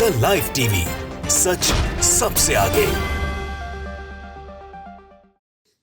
The live TV, सच सबसे आगे।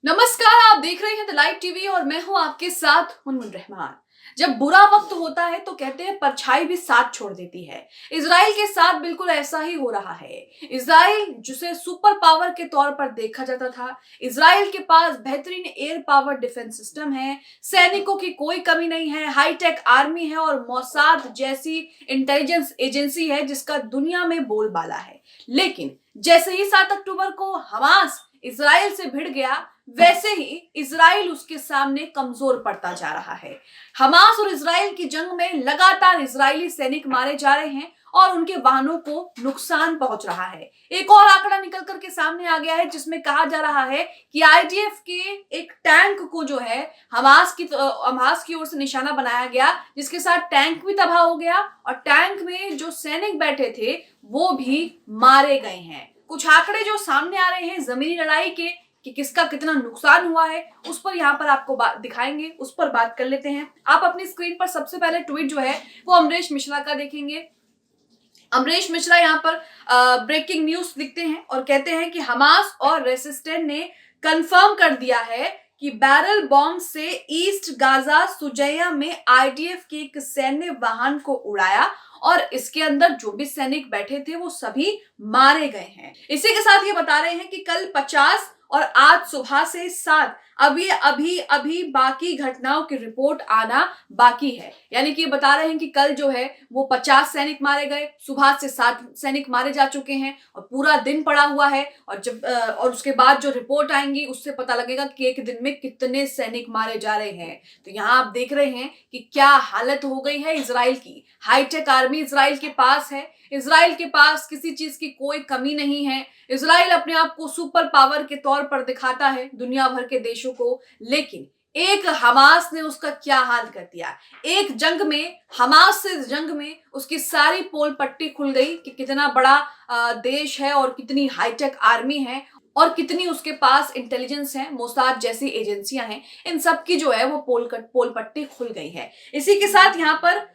नमस्कार, आप देख रहे हैं द लाइव टीवी और मैं हूं आपके साथ मुनमुन रहमान। जब बुरा वक्त होता है तो कहते हैं परछाई भी साथ छोड़ देती है। इजराइल के साथ बिल्कुल ऐसा ही हो रहा है। इजराइल जिसे सुपर पावर के तौर पर देखा जाता था, इजराइल के पास बेहतरीन एयर पावर डिफेंस सिस्टम है, सैनिकों की कोई कमी नहीं है, हाईटेक आर्मी है और मोसाद जैसी इंटेलिजेंस एजेंसी है जिसका दुनिया में बोलबाला है। लेकिन जैसे ही 7 अक्टूबर को हमास इजराइल से भिड़ गया, वैसे ही इजराइल उसके सामने कमजोर पड़ता जा रहा है। हमास और इजराइल की जंग में लगातार इजरायली सैनिक मारे जा रहे हैं और उनके वाहनों को नुकसान पहुंच रहा है। एक और आंकड़ा निकल करके सामने आ गया है जिसमें कहा जा रहा है कि आईडीएफ के एक टैंक को जो है हमास की ओर से निशाना बनाया गया, जिसके साथ टैंक भी तबाह हो गया और टैंक में जो सैनिक बैठे थे वो भी मारे गए हैं। कुछ आंकड़े जो सामने आ रहे हैं जमीनी लड़ाई के कि किसका कितना नुकसान हुआ है, उस पर यहाँ पर आपको दिखाएंगे, उस पर बात कर लेते हैं। आप अपनी स्क्रीन पर सबसे पहले ट्वीट जो है वो अमरीश मिश्रा का देखेंगे। अमरीश मिश्रा यहाँ पर ब्रेकिंग न्यूज लिखते हैं और कहते हैं कि हमास और रेसिस्टेंट ने कंफर्म कर दिया है कि बैरल बॉम्ब से ईस्ट गाजा सुजैया में आईडीएफ के एक सैन्य वाहन को उड़ाया और इसके अंदर जो भी सैनिक बैठे थे वो सभी मारे गए हैं। इसी के साथ ये बता रहे हैं कि कल 50 और आज सुबह से 7 अभी बाकी घटनाओं की रिपोर्ट आना बाकी है। यानी कि बता रहे हैं कि कल जो है वो 50 सैनिक मारे गए, सुबह से 7 सैनिक मारे जा चुके हैं और पूरा दिन पड़ा हुआ है। और उसके बाद जो रिपोर्ट आएंगी उससे पता लगेगा कि एक दिन में कितने सैनिक मारे जा रहे हैं। तो यहाँ आप देख रहे हैं कि क्या हालत हो गई है इजराइल की। हाईटेक आर्मी इजराइल के पास है, इजराइल के पास किसी चीज की कोई कमी नहीं है। इजराइल अपने आप को सुपर पावर के तौर पर दिखाता है दुनिया भर के देशों को, लेकिन एक हमास ने उसका क्या हाल कर दिया। एक जंग में, हमास से जंग में उसकी सारी पोल पट्टी खुल गई कि कितना बड़ा देश है और कितनी हाईटेक आर्मी है और कितनी उसके पास इंटेलिजेंस है, मोसाद जैसी एजेंसियां हैं। इन सब की जो है वो पोल पट्टी खुल गई है। इसी के साथ यहाँ पर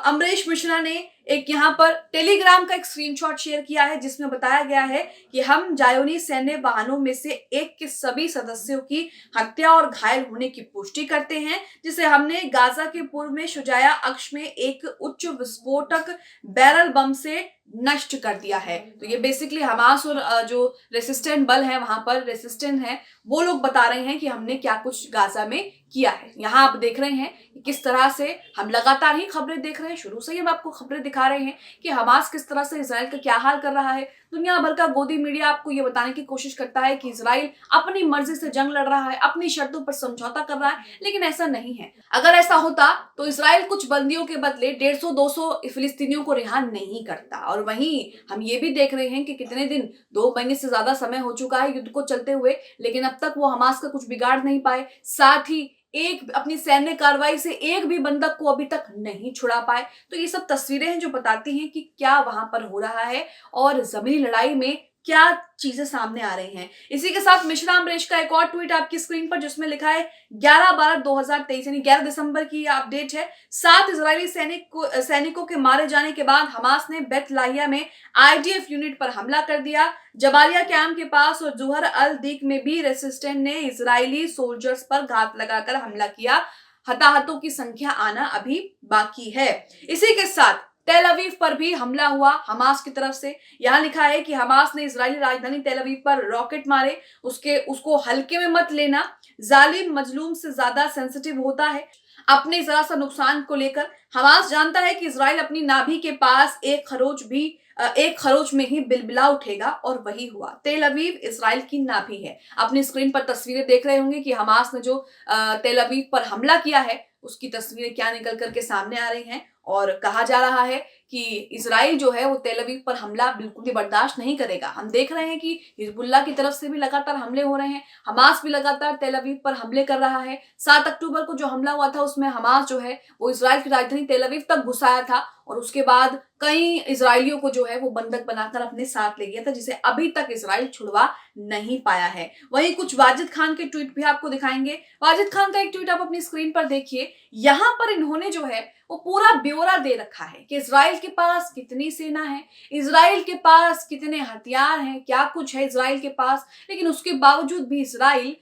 अमरीश मिश्रा ने एक यहाँ पर टेलीग्राम का एक स्क्रीनशॉट शेयर किया है जिसमें बताया गया है कि हम जायोनी सैन्य वाहनों में से एक के सभी सदस्यों की हत्या और घायल होने की पुष्टि करते हैं, जिसे हमने गाजा के पूर्व में शुजाया अक्ष में एक उच्च विस्फोटक बैरल बम से नष्ट कर दिया है। तो ये बेसिकली हमास और जो रेसिस्टेंट बल है, वहां पर रेसिस्टेंट है, वो लोग बता रहे हैं कि हमने क्या कुछ गाजा में किया है। यहाँ आप देख रहे हैं कि किस तरह से हम लगातार ही खबरें देख रहे हैं, शुरू से ही हम आपको खबरें दिखा रहे हैं कि हमास किस तरह से इजराइल का क्या हाल कर रहा है। दुनिया भर का गोदी मीडिया आपको ये बताने की कोशिश करता है कि इजराइल अपनी मर्जी से जंग लड़ रहा है, अपनी शर्तों पर समझौता कर रहा है, लेकिन ऐसा नहीं है। अगर ऐसा होता तो इजराइल कुछ बंदियों के बदले 150-200 फिलिस्तीनियों को रिहा नहीं करता। और वहीं हम ये भी देख रहे हैं कि कितने दिन, 2 महीने से ज्यादा समय हो चुका है युद्ध को चलते हुए, लेकिन अब तक वो हमास का कुछ बिगाड़ नहीं पाए। साथ ही एक अपनी सैन्य कार्रवाई से एक भी बंधक को अभी तक नहीं छुड़ा पाए। तो ये सब तस्वीरें हैं जो बताती हैं कि क्या वहां पर हो रहा है और जमीनी लड़ाई में क्या चीजें सामने आ रही हैं। इसी के साथ मिश्रा अमरीश का एक और ट्वीट आपकी स्क्रीन पर जिसमें लिखा है 11/12/2023 यानी 11 दिसंबर की यह अपडेट है। 7 इजरायली सैनिकों के मारे जाने के बाद हमास ने बेत लाहिया में आईडीएफ यूनिट पर हमला कर दिया। जबालिया कैंप के पास और जुहर अल दीक में भी रेसिस्टेंट ने इजरायली सोल्जर्स पर घात लगाकर हमला किया। हताहतों की संख्या आना अभी बाकी है। इसी के साथ तेल अवीव पर भी हमला हुआ हमास की तरफ से। यहाँ लिखा है कि हमास ने इजरायली राजधानी तेल अवीव पर रॉकेट मारे, उसको हल्के में मत लेना, जालिम मजलूम से ज्यादा सेंसिटिव होता है अपने जरा सा नुकसान को लेकर। हमास जानता है कि इजराइल अपनी नाभि के पास एक खरोच में ही बिलबिला उठेगा और वही हुआ। तेल अवीव इजराइल की नाभि है। अपनी स्क्रीन पर तस्वीरें देख रहे होंगे कि हमास ने जो तेल अवीव पर हमला किया है उसकी तस्वीरें क्या निकल करके सामने आ रही हैं और कहा जा रहा है कि इजराइल जो है वो तेल अवीव पर हमला बिल्कुल भी बर्दाश्त नहीं करेगा। हम देख रहे हैं कि हिजबुल्लाह की तरफ से भी लगातार हमले हो रहे हैं, हमास भी लगातार तेल अवीव पर हमले कर रहा है। 7 अक्टूबर को जो हमला हुआ था उसमें हमास जो है वो इजराइल की राजधानी तेल अवीव तक घुसाया था और उसके बाद कई इजरायलियों को जो है वो बंधक बनाकर अपने साथ ले गया था, जिसे अभी तक इजराइल छुड़वा नहीं पाया है। वहीं कुछ वाजिद खान के ट्वीट भी आपको दिखाएंगे। वाजिद खान का एक ट्वीट आप अपनी स्क्रीन पर देखिए। यहाँ पर इन्होंने जो है वो पूरा ब्यौरा दे रखा है कि इजराइल के पास कितनी सेना है, इजराइल के पास कितने हथियार हैं, क्या कुछ है इजराइल के पास। लेकिन उसके बावजूद भी इजराइल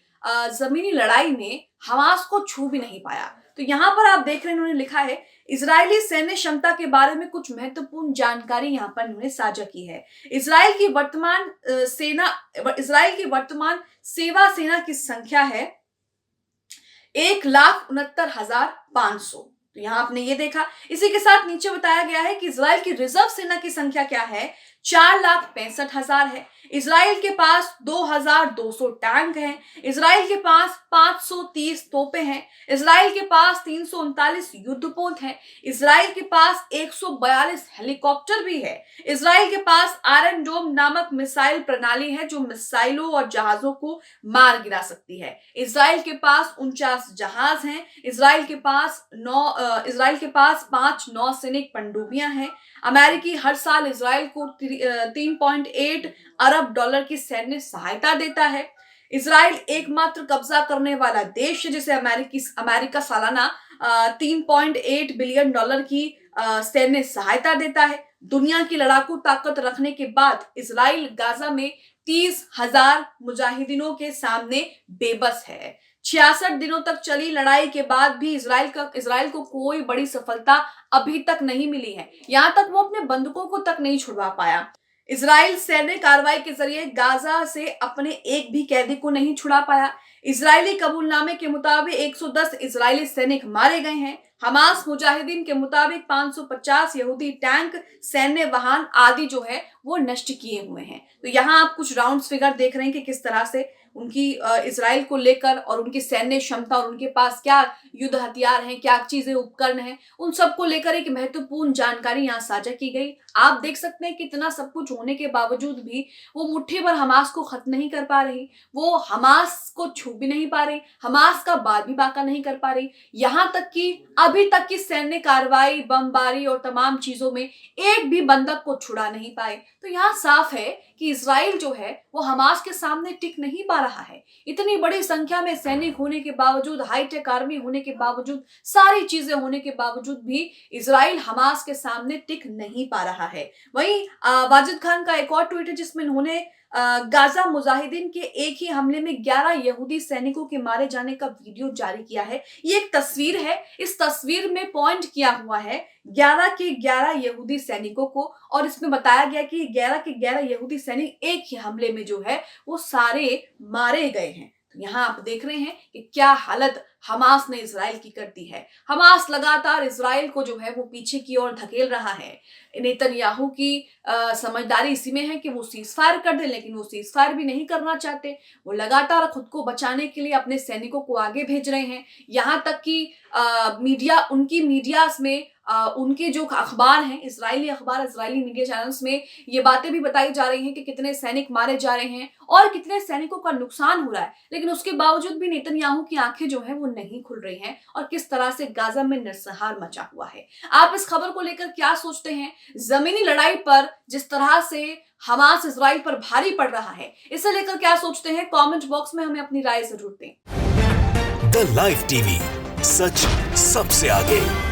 जमीनी लड़ाई में हमास को छू भी नहीं पाया। तो यहाँ पर आप देख रहे हैं इन्होंने लिखा है इजरायली सैन्य क्षमता के बारे में कुछ महत्वपूर्ण जानकारी यहाँ पर इन्होंने साझा की है। इजराइल की वर्तमान सेवा सेना की संख्या है 1,69,500। तो यहाँ आपने ये देखा। इसी के साथ नीचे बताया गया है कि इजराइल की रिजर्व सेना की संख्या क्या है, 4,65,000 है। इजराइल के पास 2,200 टैंक हैं। इजराइल के पास 530 तोपें हैं। इजराइल के पास 339 युद्धपोत हैं। इजराइल के पास 142 हेलीकॉप्टर भी है। इजराइल के पास आयरन डोम नामक मिसाइल प्रणाली है जो मिसाइलों और जहाजों को मार गिरा सकती है। इजराइल के पास 49 जहाज हैं। इजराइल के पास 5 नौसैनिक पनडुब्बियां हैं। अमेरिकी हर साल इजराइल को 3.8 अरब डॉलर की सैन्य सहायता देता है। इजराइल एकमात्र कब्जा करने वाला देश है जिसे अमेरिका सालाना 3.8 बिलियन डॉलर की सैन्य सहायता देता है। दुनिया की लड़ाकू ताकत रखने के बाद इजराइल गाजा में 30,000 मुजाहिदीनों के सामने बेबस है। 66 दिनों तक चली लड़ाई के बाद भी इजराइल को कोई बड़ी सफलता अभी तक नहीं मिली है। यहां तक वो अपने बंधुकों को तक नहीं छुड़वा पाया। इजराइल सैन्य कार्रवाई के जरिए गाजा से अपने एक भी कैदी को नहीं छुड़ा पाया। इजरायली कबूलनामे के मुताबिक 110 इजरायली सैनिक मारे गए हैं। हमास मुजाहिदीन के मुताबिक 550 यहूदी टैंक, सैन्य वाहन आदि जो है वो नष्ट किए हुए हैं। तो यहाँ आप कुछ राउंड्स फिगर देख रहे हैं कि किस तरह से उनकी इजराइल को लेकर और उनकी सैन्य क्षमता और उनके पास क्या युद्ध हथियार हैं, क्या चीजें उपकरण हैं, उन सब को लेकर एक महत्वपूर्ण जानकारी यहाँ साझा की गई। आप देख सकते हैं कि इतना सब कुछ होने के बावजूद भी वो मुट्ठी भर हमास को खत्म नहीं कर पा रही, वो हमास को छू भी नहीं पा रही, हमास का बाल भी बांका नहीं कर पा रही। यहाँ तक कि अभी तक की सैन्य कार्रवाई, बमबारी और तमाम चीजों में एक भी बंधक को छुड़ा नहीं पाए। तो यहाँ साफ है कि इजराइल जो है वो हमास के सामने टिक नहीं पा रहा है। इतनी बड़ी संख्या में सैनिक होने के बावजूद, हाईटेक आर्मी होने के बावजूद, सारी चीजें होने के बावजूद भी इजराइल हमास के सामने टिक नहीं पा रहा है। वहीं वाजिद खान का एक और ट्वीट है जिसमें उन्होंने गाजा मुजाहिदीन के एक ही हमले में 11 यहूदी सैनिकों के मारे जाने का वीडियो जारी किया है। ये एक तस्वीर है। इस तस्वीर में पॉइंट किया हुआ है 11 के 11 यहूदी सैनिकों को और इसमें बताया गया कि 11 के 11 यहूदी सैनिक एक ही हमले में जो है वो सारे मारे गए हैं। तो यहाँ आप देख रहे हैं कि क्या हालत हमास ने इजराइल की कर दी है। हमास लगातार इजराइल को जो है वो पीछे की ओर धकेल रहा है। नेतन्याहू की समझदारी इसी में है कि वो सीज फायर कर दे, लेकिन वो सीज फायर भी नहीं करना चाहते। वो लगातार खुद को बचाने के लिए अपने सैनिकों को आगे भेज रहे हैं। यहाँ तक कि उनकी मीडियास में उनके जो अखबार हैं, इजरायली अखबार, इजरायली मीडिया चैनल्स में ये बातें भी बताई जा रही हैं कि कितने सैनिक मारे जा रहे हैं और कितने सैनिकों का नुकसान हो रहा है। लेकिन उसके बावजूद भी नेतन्याहू की आंखें जो हैं वो नहीं खुल रही हैं और किस तरह से गाजा में नरसंहार मचा हुआ है। आप इस खबर को लेकर क्या सोचते हैं? जमीनी लड़ाई पर जिस तरह से हमास इजराइल पर भारी पड़ रहा है, इसे लेकर क्या सोचते हैं? कमेंट बॉक्स में हमें अपनी राय जरूर दें। द लाइव टीवी, सच सबसे आगे।